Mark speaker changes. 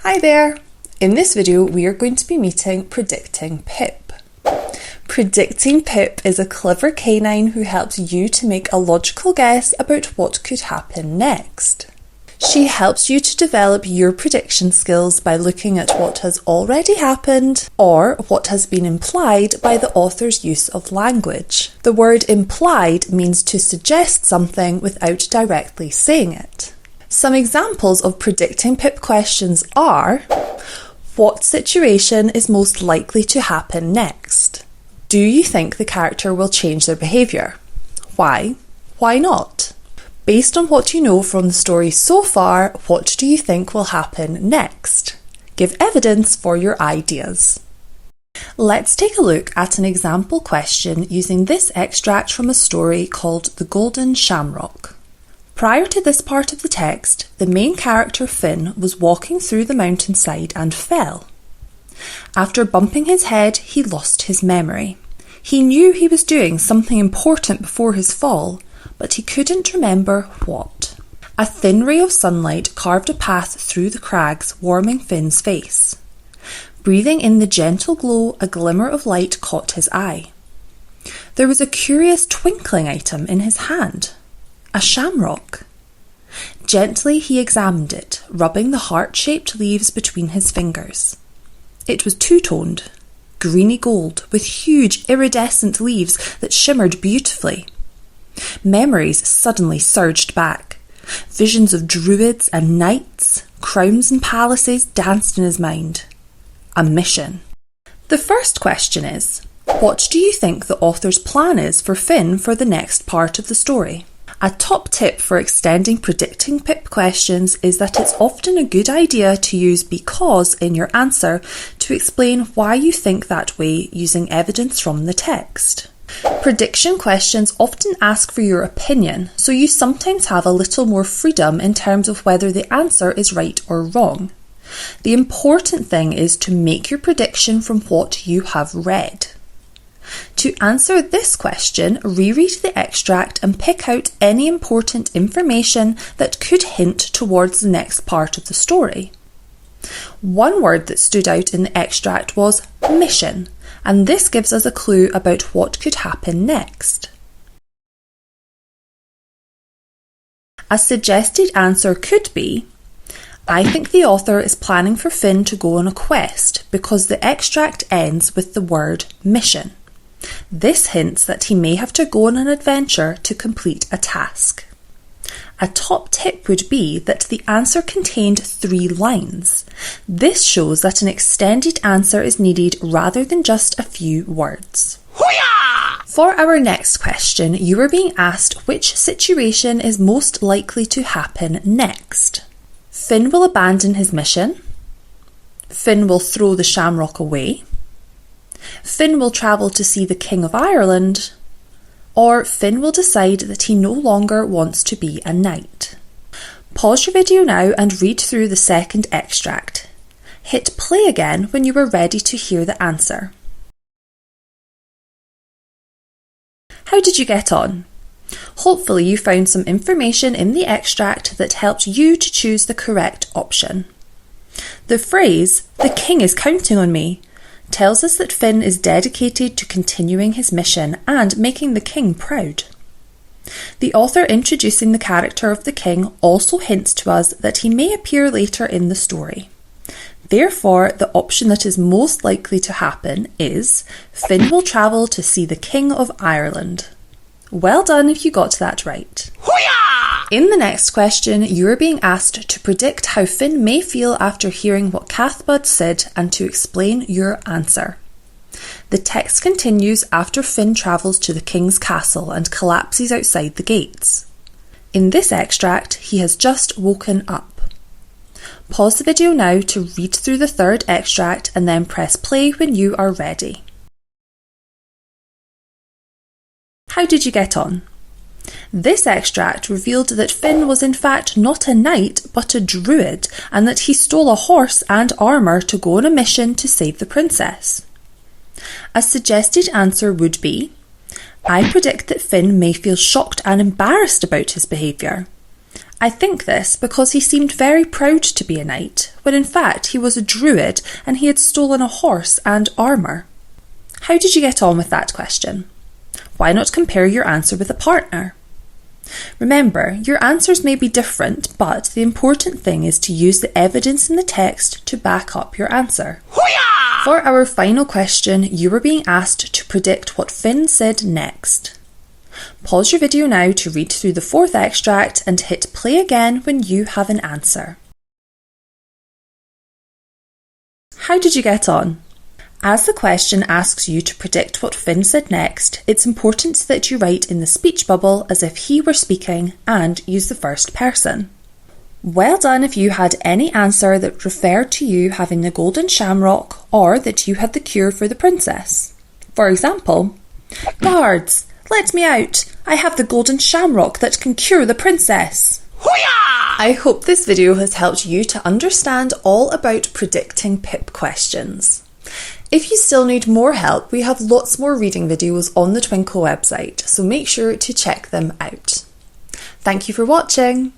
Speaker 1: Hi there! In this video we are going to be meeting Predicting Pip. Predicting Pip is a clever canine who helps you to make a logical guess about what could happen next. She helps you to develop your prediction skills by looking at what has already happened or what has been implied by the author's use of language. The word implied means to suggest something without directly saying it. Some examples of Predicting Pip questions are: what situation is most likely to happen next? Do you think the character will change their behaviour? Why? Why not? Based on what you know from the story so far, what do you think will happen next? Give evidence for your ideas. Let's take a look at an example question using this extract from a story called The Golden Shamrock. Prior to this part of the text, the main character Finn was walking through the mountainside and fell. After bumping his head, he lost his memory. He knew he was doing something important before his fall, but he couldn't remember what. A thin ray of sunlight carved a path through the crags, warming Finn's face. Breathing in the gentle glow, a glimmer of light caught his eye. There was a curious twinkling item in his hand. A shamrock. Gently he examined it, rubbing the heart-shaped leaves between his fingers. It was two-toned, greeny gold, with huge iridescent leaves that shimmered beautifully. Memories suddenly surged back. Visions of druids and knights, crowns and palaces danced in his mind. A mission. The first question is, what do you think the author's plan is for Finn for the next part of the story? A top tip for extending Predicting Pip questions is that it's often a good idea to use because in your answer to explain why you think that way using evidence from the text. Prediction questions often ask for your opinion, so you sometimes have a little more freedom in terms of whether the answer is right or wrong. The important thing is to make your prediction from what you have read. To answer this question, reread the extract and pick out any important information that could hint towards the next part of the story. One word that stood out in the extract was mission, and this gives us a clue about what could happen next. A suggested answer could be, I think the author is planning for Finn to go on a quest because the extract ends with the word mission. This hints that he may have to go on an adventure to complete a task. A top tip would be that the answer contained 3 lines. This shows that an extended answer is needed rather than just a few words. Hoo-yah! For our next question, you are being asked which situation is most likely to happen next. Finn will abandon his mission. Finn will throw the shamrock away. Finn will travel to see the King of Ireland, or Finn will decide that he no longer wants to be a knight. Pause your video now and read through the second extract. Hit play again when you are ready to hear the answer. How did you get on? Hopefully you found some information in the extract that helped you to choose the correct option. The phrase, "the king is counting on me," tells us that Finn is dedicated to continuing his mission and making the king proud. The author introducing the character of the king also hints to us that he may appear later in the story. Therefore, the option that is most likely to happen is Finn will travel to see the King of Ireland. Well done if you got that right. Hoo-yah! In the next question, you are being asked to predict how Finn may feel after hearing what Cathbad said and to explain your answer. The text continues after Finn travels to the king's castle and collapses outside the gates. In this extract, he has just woken up. Pause the video now to read through the third extract and then press play when you are ready. How did you get on? This extract revealed that Finn was in fact not a knight but a druid, and that he stole a horse and armour to go on a mission to save the princess. A suggested answer would be, I predict that Finn may feel shocked and embarrassed about his behaviour. I think this because he seemed very proud to be a knight, when in fact he was a druid and he had stolen a horse and armour. How did you get on with that question? Why not compare your answer with a partner? Remember, your answers may be different, but the important thing is to use the evidence in the text to back up your answer. Hoo-yah! For our final question, you were being asked to predict what Finn said next. Pause your video now to read through the fourth extract and hit play again when you have an answer. How did you get on? As the question asks you to predict what Finn said next, it's important that you write in the speech bubble as if he were speaking and use the first person. Well done if you had any answer that referred to you having the golden shamrock or that you had the cure for the princess. For example, "Guards, let me out! I have the golden shamrock that can cure the princess!" Hoo-yah! I hope this video has helped you to understand all about predicting pip questions. If you still need more help, we have lots more reading videos on the Twinkl website, so make sure to check them out. Thank you for watching.